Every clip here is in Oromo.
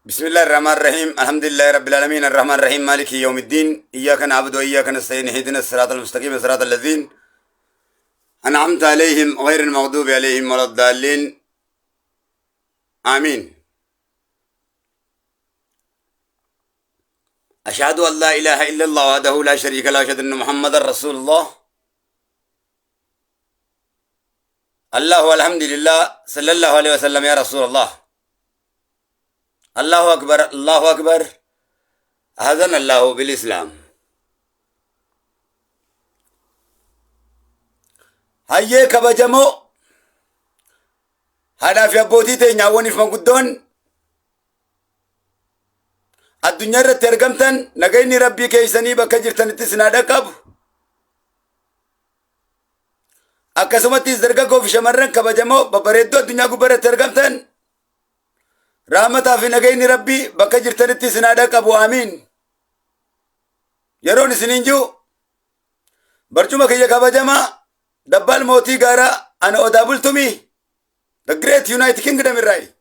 بسم الله الرحمن الرحيم الحمد لله رب العالمين الرحمن الرحيم مالك يوم الدين إياك نعبد وإياك نستعين اهدنا الصراط المستقيم صراط الذين أنعمت عليهم غير المغضوب عليهم ولا الضالين آمين. أشهد أن لا إله إلا الله وحده لا شريك له أشهد أن محمدا رسول الله. الله والحمد لله صلى الله عليه وسلم يا رسول الله. الله أكبر الله أكبر أذن الله بالإسلام. هيا كبجمو هذا في أبوتي تنياوني في مقدون الدنيا رترجمتن نجيني ربي كيسني بكجرتن تسنادا كاب أكسمتي زرقا في شمرن كبجمو ببردو الدنيا كبرت ترجمتن رحمة في نجيني ربي بكجرتن تسنادا كاب آمين. يرون سنينجو برجوما كيا كبجما دبال موتي غارا أنا أدابل تومي the great United Kingdom الرأي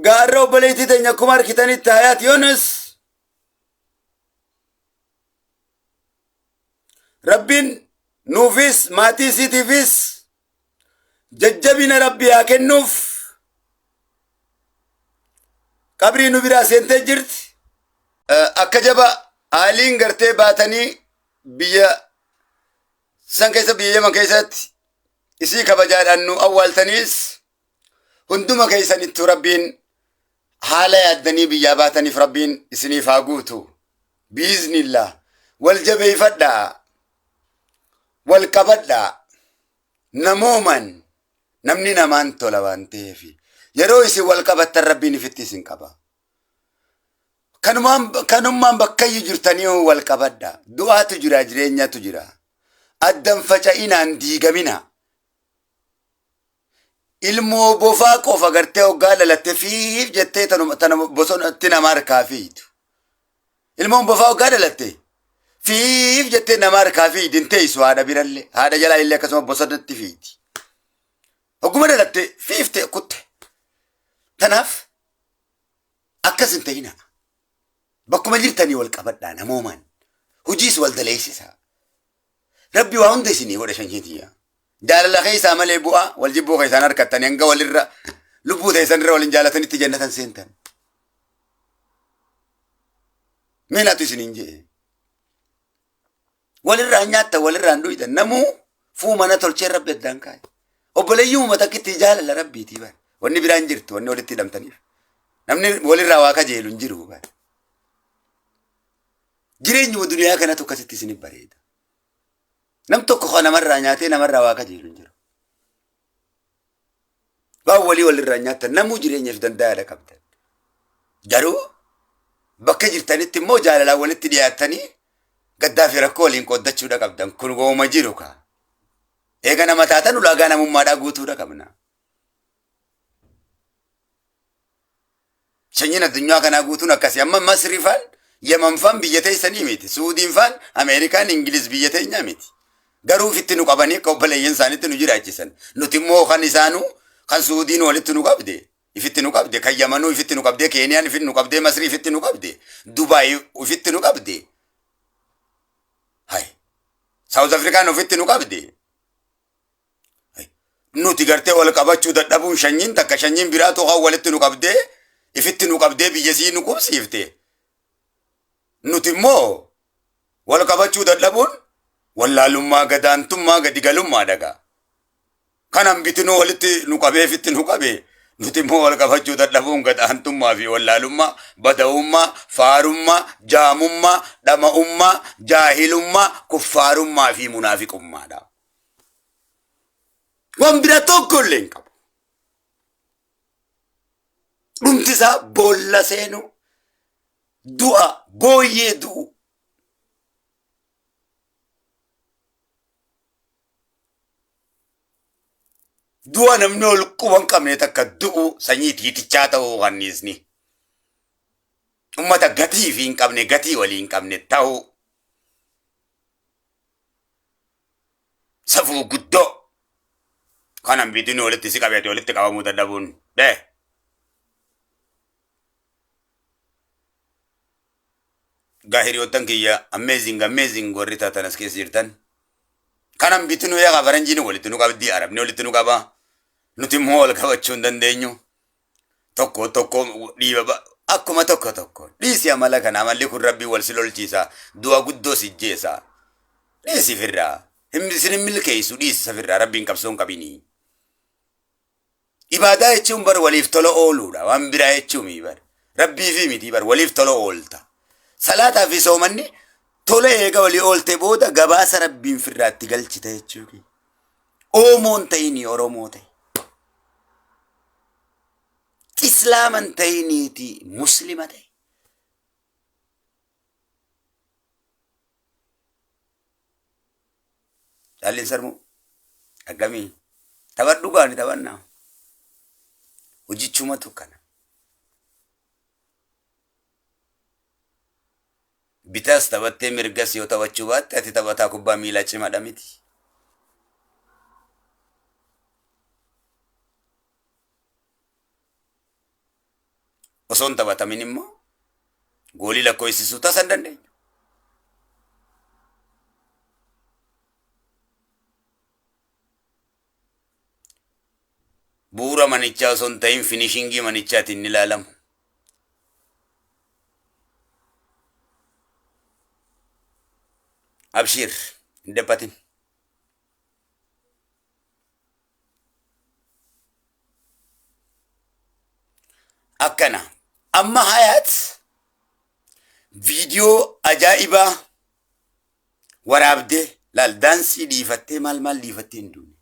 غارو بليتي تنيا كمار كتاني تهايات يونس ربين نوفيس ماتي سيتي فيس ججبين ربي هاكن نوف قبري نوبرا سنتي جرت أكجبا آلين غرتي باتني بيا سان كيسا بيا من كيسات إسي كبجال أنو أول تنيس هندوما كيسا نتو ربين حالا يدني بيا باتني في ربين إسني فاقوتو بإذن الله والجبي فدا والكبدا نموما نمني نمان تولوان تيفي يرو إسي والكبت الربين في التسين كبا كانوا بكي جرتنيو والكبدا دعاء تجرى جرينيا تجرى أدم فجأين عندي جمينا ilmoo bofaa qofa gartee hoggaa lalatte fiif jettee tana bosonatti nama harkaa fiitu. Ilmoon bofaa hoggaa lalatte fiif jettee nama harkaa fiidin teessu haadha birallee haadha jalaa illee akkasuma bosonatti fiiti. Hogguma lalatte fiif ta'e kutte. Tanaaf akkas hin ta'ina. Bakkuma jirtanii wal qabadhaa namoomaan hojiis wal daleessisaa. Rabbi waa hunda isinii godha shanjeetiyyaa. جالله خيسا ملي بوا والجبو خيسا نركتن ينقا وللرا لبو تيسن رو لنجالتن تجنة سنتن مين أتوسنين جي وللرا نياتا وللرا ندويدا نمو فو منا تلشي رب الدنكاي وبليو متاكي تجال لربي تيبان وني بران جرت وني ولتي دم تنيف نمني وللرا واكا جيلون جيرو بان جيرين جو دنيا كانت تكسيتي سنين بريد نم توك خانا مرة نياتي نمرة واقع جيلون جرو باولي وللرا نياتا نمو جيرين يفدن دالا كبتن جرو بكا جرتاني تمو جالا ولتي دياتاني قدافي ركولين قدتشو دا كبتن كن قوما جيروكا ايغانا متاتن ولاغانا ممادا قوتو دا كبنا شنين الدنيا كان قوتو نكاسي اما مصري فان يمن فان بيجتي سنيميتي سعودين فان امريكان انجليز بيجتي نياميتي garuu fitti nu qabanii qobboleeyyan isaaniitti nu jiraachisan nuti immoo kan isaanu kan suudiin walitti nu qabde ifitti nu qabde kan yamanuu ifitti nu qabde keeniyaan ifitti nu qabde masrii ifitti nu qabde dubaay ifitti nu qabde hay saawuz afrikaan ifitti nu qabde nuti gartee wal qabachuu dadhabuun shanyiin takka shanyiin biraatu kan walitti nu qabde ifitti nu qabde biyyasii nu qubsiifte nuti immoo wal qabachuu dadhabuun wallaalummaa gadaantummaa gadigalummaa dhagaa kanan bitinu walitti nu qabee fitti nu qabee nuti immoo wal qabachuu dadhabuun gadaantummaa fi wallaalummaa bada'ummaa faarummaa jaamummaa dhama'ummaa jaahilummaa kuffaarummaa fi munaafiqummaadha. Wan bira tokko illee hin qabu. Dhumtisaa boolla seenu du'a booyyee du'u. Dua namni ol quban qabne takka du'u sanyii tiitichaa ta'uu kanniisni. Ummata gatii fi hin qabne gatii walii hin qabne ta'uu. Safuu guddoo Kanaan bitiin walitti si qabate walitti qabamuu dadhabuun. Dee. Gaahiriyoottan kiyya amazing warri taatan as keessa jirtan. Kanaan bitiin eegaa faranjiin walitti nu qabdi arabni walitti nu qaba. Nuti immoo wal qabachuu hin dandeenyu. Tokko dhiiba akkuma tokko. Dhiisi amala kana amalli kun rabbii wal si lolchiisa. Du'a guddoo si jeesa. Dhiisi firraa. Isin hin milkeessu dhiisi safirraa rabbiin qabsoon qabini. Ibaadaa jechuun bar waliif tola ooluudha. Waan biraa jechuun bar. Rabbii fi miti bar waliif tola oolta. Salaataa fi soomanni tola eega walii oolte booda gabaasa rabbiin firraatti galchita jechuudha. Oomoon ta'ini Oromoo ta'e. Islaaman ta'iniiti Muslima ta'e. Dhalli sarmuu akkamii taphadhu gaani taphannaa hojichumatu kana. Bitaas taphattee mirgas yoo taphachuu baatte ati taphataa kubbaa miilaa cimaadha miti. Osoon taphatamin immoo goolii lakkoofsisuu taasisan dandeenya. Bu'uura manichaa osoo hin ta'in finishingii manichaatiin ni ilaalamu. Abshir hin dabbatin. Akkana amma hayaat viidiyoo ajaa'ibaa waraabdee laal daansii dhiifattee maal dhiifattee hin duune.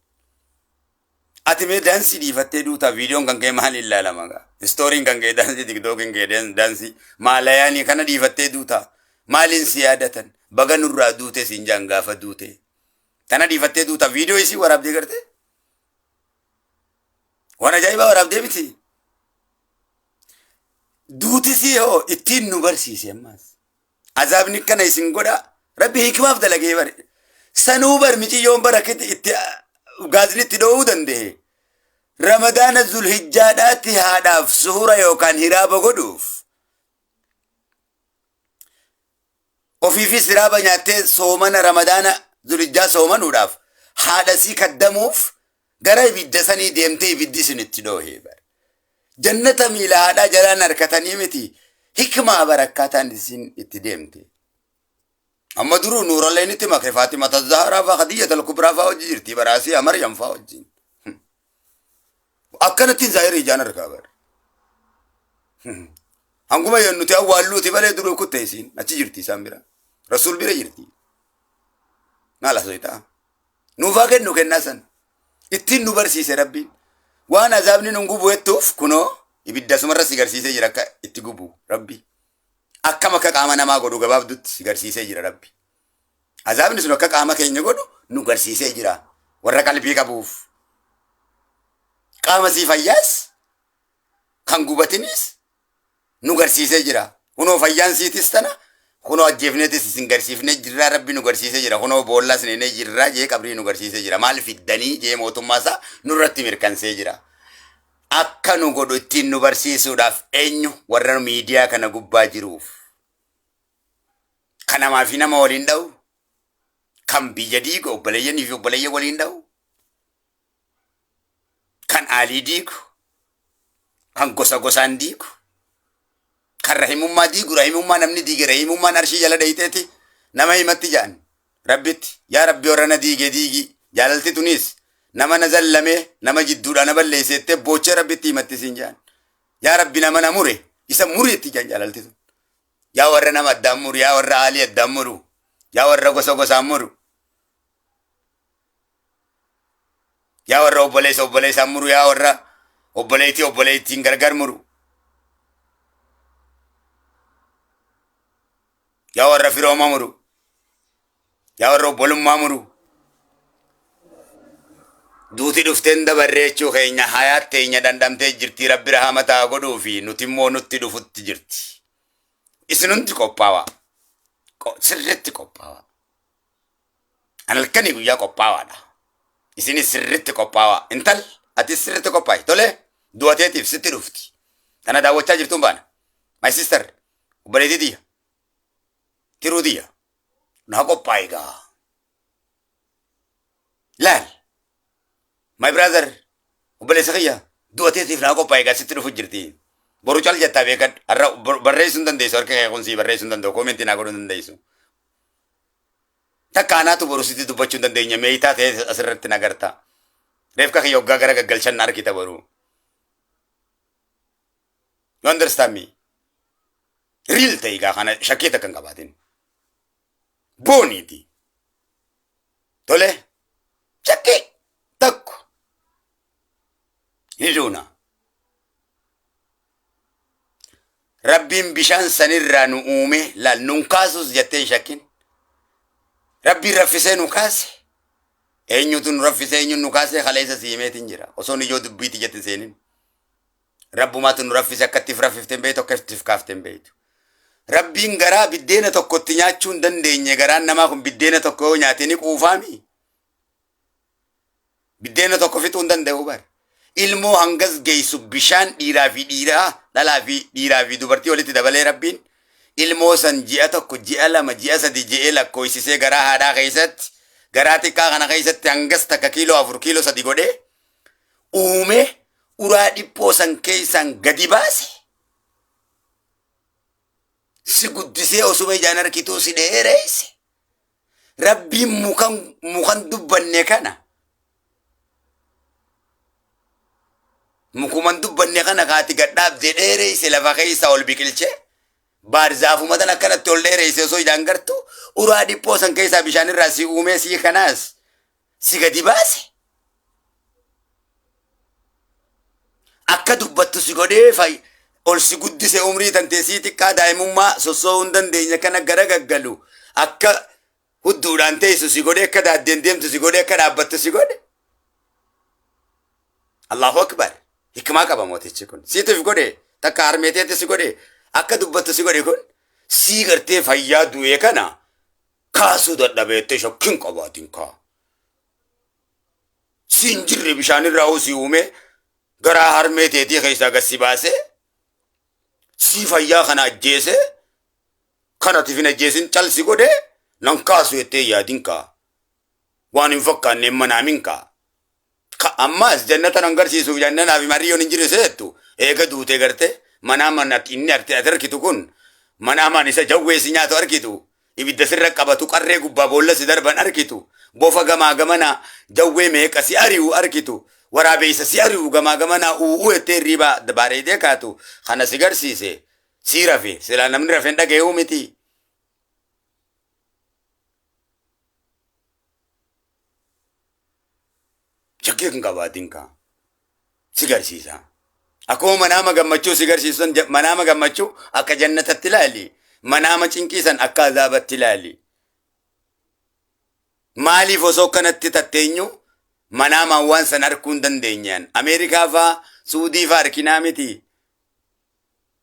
Ati mee daansii dhiifattee duutaa viidiyoon kan ka'e maal ilaalama gaa? Istooriin kan ka'e daansii tiktookiin ka'e daansii maalayaanii kana dhiifattee duutaa maaliin si yaadatan baga nurraa duute siin jaan gaafa duute. Tana dhiifattee duutaa viidiyoo isii waraabdee gartee? Waan ajaa'ibaa waraabdee miti. Duutisii hoo ittiin nu barsiise ammaas. Azaabni kana isin godha rabbi hikimaaf dalagee bare. Sanuu bar miciyyoon bara itti gaazni itti dhoowuu danda'e. Ramadaana zulhijjaadhaatti haadhaaf suhura yookaan hiraaba godhuuf. Ofiifis hiraaba nyaattee soomana ramadaana zulhijjaa soomanuudhaaf haadhasii kaddamuuf gara ibidda sanii deemtee ibiddi isin itti dhoohee bare. Jannata miila haadhaa jalaan harkatanii miti hikmaa barakkaataan isin itti deemte. Amma duruu nuuralleen itti makee Faatimata Zahraa fa'aa Khadija Talkubraa fa'aa hojii jirti baraasii Amaryam fa'aa wajjin. Akkanattiin Zaahirii ijaan argaa bara. Hanguma yoo nuti awwaalluuti malee duruu kutte isin achi jirti isaan bira. Rasuul bira jirti. Maal asootaa? Nuufaa kennu kennaa san. Ittiin nu barsiise rabbiin. Waan azaabni nun gubu jettuuf kunoo ibidda sumarra si garsiisee jira akka itti gubu rabbi. Akkam akka qaama namaa godhu gabaabdutti si garsiisee jira rabbi. Azaabni sun akka qaama keenya godhu nu garsiisee jira warra qalbii qabuuf. Qaama sii fayyaas kan gubatinis nu garsiisee jira. Kunoo fayyaan siitis tana kunoo ajjeefneetis isin garsiifnee jirraa rabbi nu garsiisee jira. Kunoo boollaa sineenee jirraa jee qabrii nu garsiisee jira. Maal fiddanii jee mootummaasaa nurratti mirkansee jira. Akka nu godhu ittiin nu barsiisuudhaaf eenyu warra miidiyaa kana gubbaa jiruuf. Kan namaa fi nama waliin dha'u. Kan biyya diigu obboleeyyanii fi obboleeyya waliin dha'u. Kan aalii diigu. Kan gosa gosaan diigu. Kan rahimummaa diigu rahimummaa namni diige rahimummaan arshii jala dhayiteeti nama himatti jaan rabbitti yaa rabbi warra na diige diigi jaalalti tunis nama na zallamee nama jidduudha na balleesseettee boochee rabbitti himatti siin jaan yaa rabbi nama na mure isa mureetti jaan jaalalti tun yaa warra nama addaan muru yaa warra aalii addaan muru yaa warra gosa gosaan muru yaa warra obboleessaan muru yaa warra obboleettiin gargar muru yaa warra firooma muru yaa warra obbolummaa muru duuti dhufteen dabarree jechuu keenya hayaat teenya dandamtee jirti rabbi rahamataa godhuu fi nuti immoo nutti dhufutti jirti isinunti qophaawaa sirriitti qophaawaa halkanii guyyaa qophaawaadha isini sirritti qophaawa intal ati sirritti qophaa'i tole du'ateetiif sitti dhufti tana daawwachaa jirtuun baana my sister obboleettii tiyya tiruu tiyya naa qophaa'i gaa laal my brother obboleessa kiyya du'ateetiif naa qophaa'i gaa sitti dhufu jirti boru cal jettaa beekan har'a barreessuu hin dandeessu harka kee kun sii barreessuu hin danda'u koomentii naa godhuu hin dandeessu takka anaatu boru sitti dubbachuu hin dandeenya meeyitaa ta'e asirratti nagarta reefka kiyya hoggaa gara gaggalchan arkita boru you understand me real ta'e gaa kana shakkii takka hin qabaatin booniiti tole shakkii takko ni duuna rabbiin bishaan sanirraa nu uume laal nun kaasuus jettee hin shakkin rabbiin raffisee nu kaase eenyutu nu raffisee eenyuun nu kaase kaleessa siimeetiin jira osoon ijoo dubbiiti jetti seenin rabbumaatu nu raffise akkattiif raffifteen beeytu akkattiif kaafteen beeytu rabbiin garaa biddeena tokkotti nyaachuu hin dandeenye garaan namaa kun biddeena tokko yoo nyaate ni quufaami biddeena tokko fixuu hin danda'u bar ilmoo hangas geessu bishaan dhiiraa fi dhiiraa fi dubartii walitti dabalee rabbiin ilmoo san ji'a tokko ji'a lama ji'a sadi ji'ee lakkoofsisee garaa haadhaa keessatti garaa xiqqaa kana keessatti hangas takka kiiloo 4 kiiloo 3 godhee uume uraa dhiphoo san keessaan gadi baase si guddisee osuma ijaan harkituu si dheereesse rabbiin mukan dubbanne kana mukuman dubbanne kana kaati gadhaabdee dheereesse lafa keessa ol biqilche baarzaafuma tan akkanatti ol dheereesse osoo ijaan gartu uraa dhiphoo san keessaa bishaan irraa si uumee si kanaas si gadi baase akka dubbattu si godhee ol si guddise umrii tantee sii xiqqaa daa'imummaa sossoo hin dandeenya kana gara gaggalu akka hudduudhaan teessu si godhee akka daaddeen deemtu si godhee akka dhaabbattu si godhe Allahu akbar hikmaa qaba mootichi kun siitiif godhe takka harmeeteetti si godhe akka dubbattu si godhe kun sii gartee fayyaa du'ee kana kaasuu dadhabeettee shakkiin qabaatiin kaa siin jirre bishaanirraa si uume garaa harmeeteetii keessaa gassi baase si fayyaa kana ajjeese kanatiif hin ajjeesin calsi godhe nan kaasu jettee yaadin kaa waan hin fakkaanneen manaamin kaa ammaas jannata nan garsiisuuf jannanaa fi mariyyoon hin jirre seettu eega duutee garte manaaman inni ati arkitu kun manaaman isa jawweesi nyaatu arkitu ibidda sirra qabatu qarree gubbaa boolla si darban arkitu bofa gamaa gamana jawwee meeqa si ari'u arkitu waraabeysa si ari'u gamaa gamana u'uu ettee riibaa bareedee kaatu kana si garsiise si rafe silaa namni rafeen dhaga'uu miti shakkii kan qabaatiin kaa si garsiisa akkuma manaama gammachuu si garsiisan manaama gammachuu akka jannatatti ilaali manaama cinqiisan akka azaabatti ilaali maaliif osoo kanatti tatteenyu manaamaan waan san arkuu hin dandeenyaan Ameerikaa faa Suudii faa arkinaa miti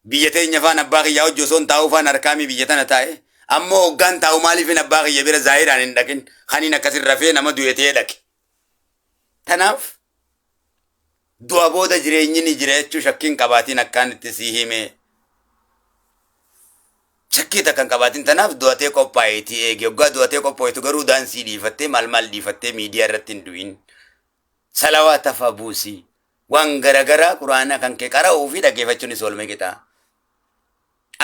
biyya teenya faan abbaa kiyyaa hojii osoo hin taa'uu faan harkaamii biyya tana taa'e ammoo hoggaan taa'u maaliif hin abbaa kiyya bira zaahiraan hin dhaqin kaniin akkasin rafee nama du'etee dhaqe tanaaf du'a booda jireenyi ni jira jechuu shakkiin qabaatiin akkaan itti sii hime shakkii takkan qabaatiin tanaaf du'atee qophaa'eetii eege hoggaa du'atee qophaa'eetu garuu daansii dhiifattee maal dhiifattee miidiyaa irratti hin du'in salawaata fa buusii waan garagaraa quraana kan kee qara'uu fi dhaggeeffachuunis oolme qixaa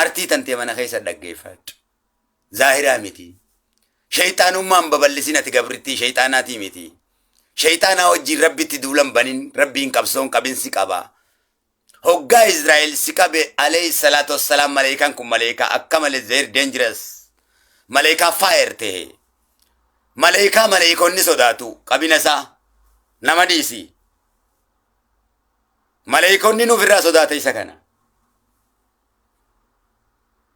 artii tantee mana keessa dhaggeeffadhu zaahiraa miti shayxaanummaan babal'isin ati gabrittii shayxaanaatii miti shayxaanaa wajjiin rabbitti duulan banin rabbiin qabsoon qabinsi qaba hoggaa Israa'el si qabe alayhi salaatu wassalaam maleekaan kun maleekaa akka malee zeer dangerous maleekaa fire ta'e maleekaa maleekonni sodaatu qabina isaa nama dhiisi maleekonni nuuf irraa sodaata isa kana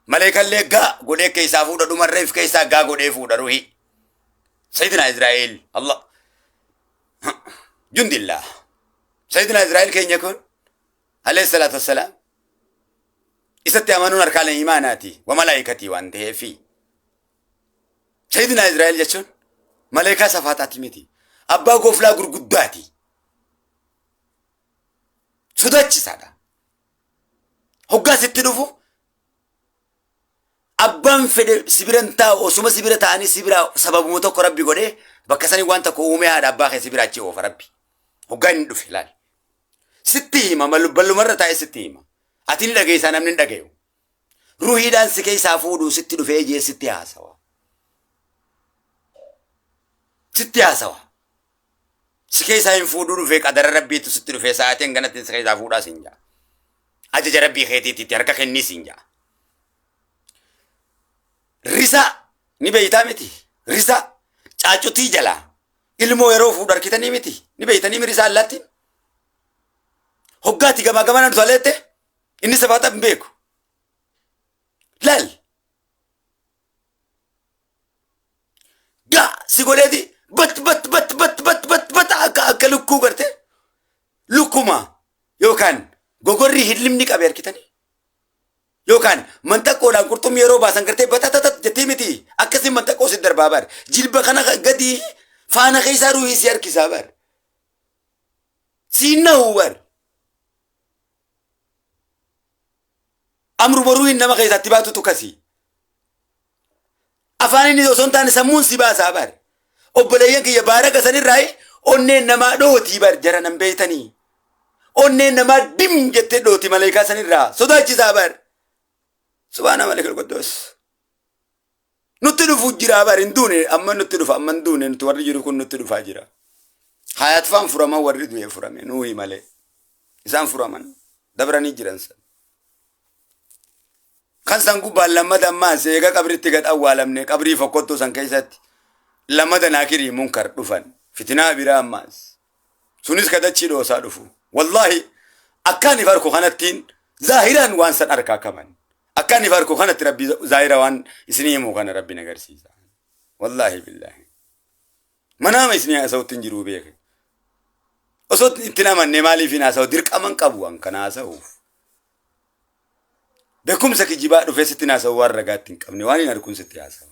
maleekallee gaa godhee keessaa fuudha dhumarreef keessaa gaa godhee fuudha ruhi sayyidina Israa'el Allah jundillah sayyidina Israa'el keenya kun alayhi salatu wassalam isatti amanuun harkaaleen imaanaati wa malaa'ikatii waan ta'eefi sayyidina Israa'el jechuun maleekaa safaataati miti أبا قفلا قرقداتي سوداتش سادا هقا ستنفو أبان فد سبيرن تا وسما سبيرة تاني سبيرة سبب موتو كربي قولي بكساني وانتا كومي هذا أبا خي سبيرة تشيو فربي هقا ندو فلال ستي ما بلو مرة تاي ستي ما أتيني دقي سانا من دقيو روحي دان سكي سافودو ستي دو فيجي ستي هاسوا ستي هاسوا سكي ساين فودو دو فيك أدر ربي تو ستي دو في ساعتين غنت سكي سافودا سنجا أجي ربي خيتي تتركا خني سنجا ريسا نبيتا متي ريسا چاچوتي جلا ilmo yeroo fuudhar kitanii miti ni beeytanii mirisaa allaatti hoggaati gamaa gamaa nan toaleette inni safaata hin beeku lal gaa si godheeti bat akka lukkuu garte lukkuma yookaan gogorri hillimni qabe harkitanii yookaan manxaqoodhaan qurxummii yeroo baasan gartee batatatat jettee miti akkasii manxaqoo si darbaa bar jilba kana gadi faana keessaa ruuhii si harkisaa bar siinna hubar amruma ruuhiin nama keessatti baatutu kasii afaan inni osoo hin taane sammuun si baasaa bar obboleeyyan kiyya baara gasanirraa onneen namaa dhootii bar jara nan beeytanii onneen namaa dim jettee dhooti maleekaa sanirraa sodaachisaa bar subhaana malikul quddus nutti dhufu jira bar indune amma nutti dhufa amma indune nutti warri jiru kun nutti dhufa jira hayat fan furama warri du'e furame nuhi male isaan furaman dabrani jiran san kan san gubbaa lamada ammaa seega qabritti gad awwaalamne qabrii fokkottuu san keessatti lamada naakiri munkar dhufan fitinaa biraa ammaas sunis kadachii dhoosaa dhufu wallahi akkaani farko kanattiin zaahiraan waan san arkaa kaman أكاني فاركو خانت ربي زايرة وان إسنيه مو خان ربي نغرسيسا والله بالله منام إسنيه أسو تنجرو بيك أسو انتنا من نمالي فينا أسو درك أمان قبوان كنا أسو بكم سكي جباء رفي ستنا أسو وارغات تنك أمني واني نركون ستي أسو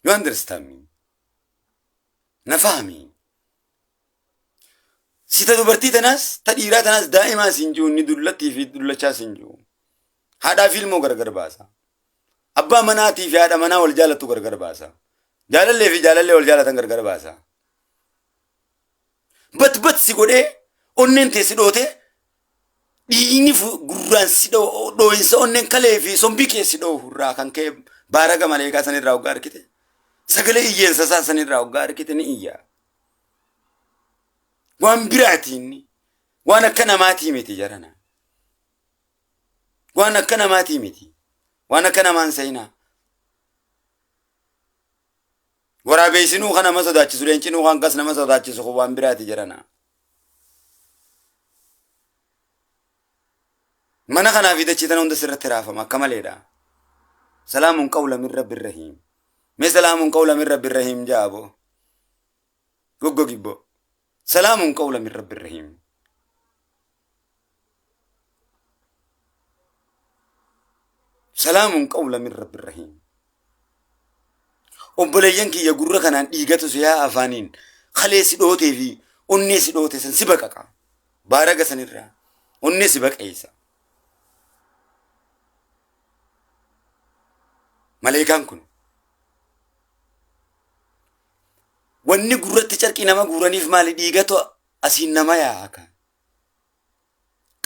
You understand me? نفهمي سيتا دوبرتي تناس تديرا تناس دائما سنجو ندلتي في دلچا سنجو هذا فيلمو غرغر باسا ابا مناتي في هذا منا والجالتو غرغر باسا جالله في جالله والجالتن غرغر باسا بت سيغودي اونن تي سيدوتي ديني فو غران سيدو دو انس اونن كلي في سومبيكي سيدو هورا كانكي بارغا ماليكا سني راو غاركيتي سغلي يين سسا سني راو غاركيتي ني إياه وان براتيني وانا كنا ماتي ميتي جرنا وانا كنا ماتي ميتي وانا كنا مانسينا ورا بيسنو خنا ما صداتش سولينچنو خان قسنا ما صداتش سو وان براتي جرنا من خنا في دچتن وند سر ترافه ما كمليدا سلام قولا من رب الرحيم ما سلام قولا من رب الرحيم جابو غوغو غيبو سلام قولا من رب الرحيم سلام قولا من رب الرحيم وبلينك يا غورا كان ديغتو سيا افانين خليسي دوتي في اونيسي دوتي سن سبقا بارغا سنيرا اونيسي بقيسا ملائكان كن wanni gurratti carqii nama guuraniif maali dhiigatu asiin nama yaaka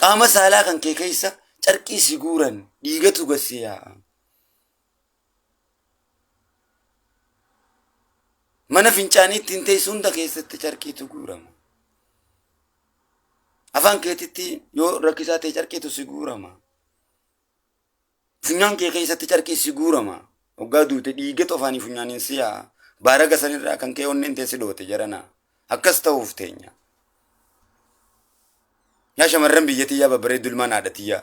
qaama saalaa kan kee keessa carqii si guuran dhiigatu gasse yaa mana fincaaniitti hin teessu hunda keessatti carqiitu guurama afaan keetitti yoo rakkisaa ta'e carqiitu si guurama funyaan kee keessatti carqii si guurama waggaa duute dhiigatu afaanii funyaaniin si yaa baaraga sanirraa kan kee onnen teessi dhoote jarana akkas ta'uuf teenya yaa shamarran biyyatiyyaa babbareeddu ilmaan haadhatiyyaa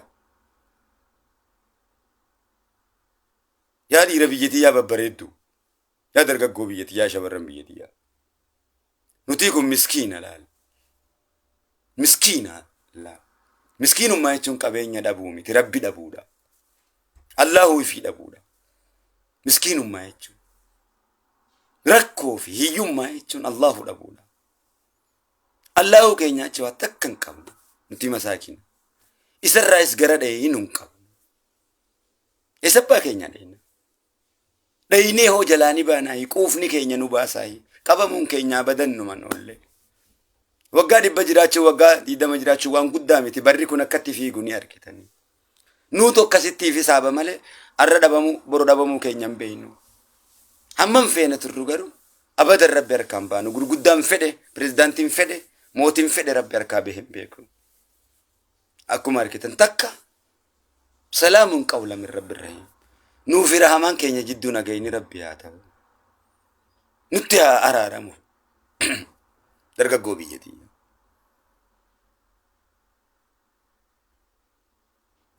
yaa dhiira biyyatiyyaa babbareeddu yaa dargaggoo biyyatiyyaa shamarran biyyatiyyaa nuti kun miskiina laal miskiina laal miskiinummaa jechuun qabeenya dhabuu miti rabbi dhabuudha Allahu fi dhabuudha Miskiinummaa jechuun. Rakkoo fi hiyyummaa jechuun Allahu dhabuudha. Allahu keenya achi waan takka hin qabnu nuti masaakiina. Isarraas gara dhahee nu hin qabnu. Eessabbaa keenya dheena. Dhahinee hoo jalaanii baanaayi quufni keenya nu baasaayi qabamuun keenyaa badannuma noollee. Waggaa 100 jiraachuu waggaa 20 jiraachuu waan guddaa miti barri kun akkatti fiigu ni argitanii. Nuutu akkasittiif hisaaba malee arra dhabamuu boru dhabamuu keenya hin beeynu. Hammam feena turru garuu abadan rabbi harkaan baanu gurguddaan fedhe pirezidaantiin fedhe mootiin fedhe rabbi harkaa bahee hin beeku. Akkuma argitan takka salaamuun qawla min rabbi irrahim. Nuufi rahamaan keenya jidduu nagayni rabbi haa ta'u. Nutti haa araaramu. Dargaggoo biyyatii.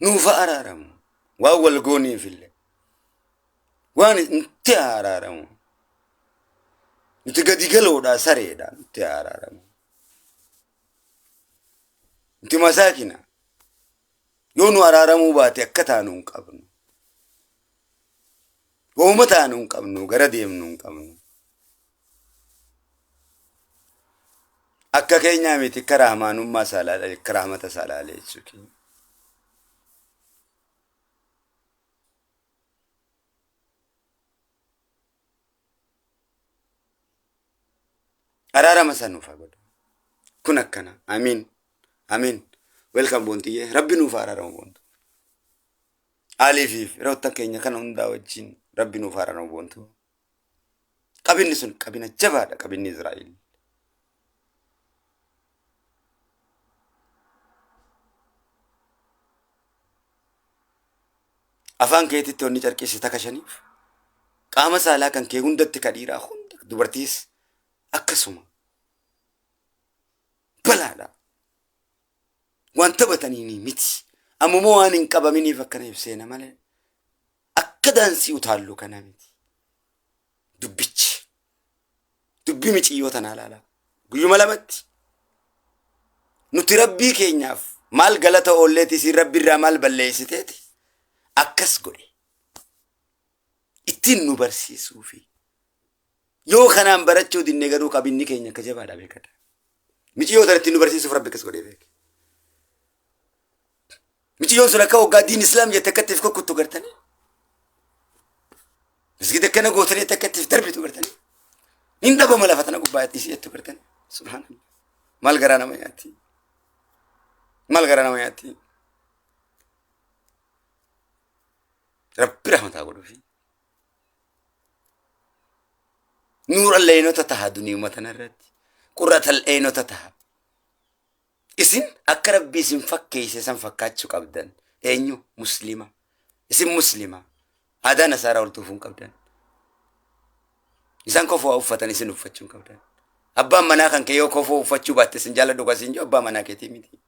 Nuufa araaramu. Waan wal gooniif illee. Waan nutti haa araaramu. Nuti gadi galoodhaa sareedhaa nutti haa araaramu. Nuti masaakina. Yoo nu araaramuu baate akka taanu hin qabnu. Wooma taanu hin qabnu gara deemnu hin qabnu. Akka keenyaa miti karaa hamaanummaa saalaalee karaa hamata saalaalee jechuudha. Araarama sanuuf haa godhu. Kun akkana. Amiin. Amiin. Welcome boontiyyee. Rabbi nuuf araaramu boontu. Aliifiif roota keenya kana hundaa wajjin rabbi nuuf araaramu boontu. Qabinni sun qabina jabaadha qabinni Israa'el. Afaan keetitti onni carqisi takashaniif. Qaama saalaa kan kee hundatti kadhiiraa hunda dubartiis akkasuma. Balaadha. Waan taphatanii miti. Ammoo waan hin qabaminiif akkana ibseena malee. Akka daansii utaallu kana miti. Dubbichi. Dubbi miciyyoo tanaa laala. Guyyuma lamatti. Nuti rabbii keenyaaf maal galata oolleeti isin rabbi irraa maal balleessiteeti. Akkas godhe. Ittiin nu barsiisuufi. Yoo kanaan barachuu dinne garuu qabinni keenya akka jabaadha beekadha. Miciyyoo tanatti nu barsiisuuf rabbi akkas godhee beeke. Miciyyoon sun akka waggaa diin islaam jette akkattiif kokkuttu gartanii. Masgida akkana gootanii akkattiif darbitu gartanii. Nin dhabama lafa tana gubbaatti jettu gartanii. Subhaanallah. Maal garaa nama nyaatti. Maal garaa nama nyaatti. Rabbi rahmataa godhuufi. Nuura leenota taha dunii ummatan irratti. Qurrata leenota taha. Isin akka rabbi isin fakkeesse san fakkaachuu qabdan. Eenyu muslima. Isin muslima. Aadaa nasaaraa ol tuufuun qabdan. Isaan kofoo uffatan isin uffachuun qabdan. Abbaan manaa kan kee yoo kofoo uffachuu baatte isin jaaladhu kan isin jiru abbaa manaa keetii miti.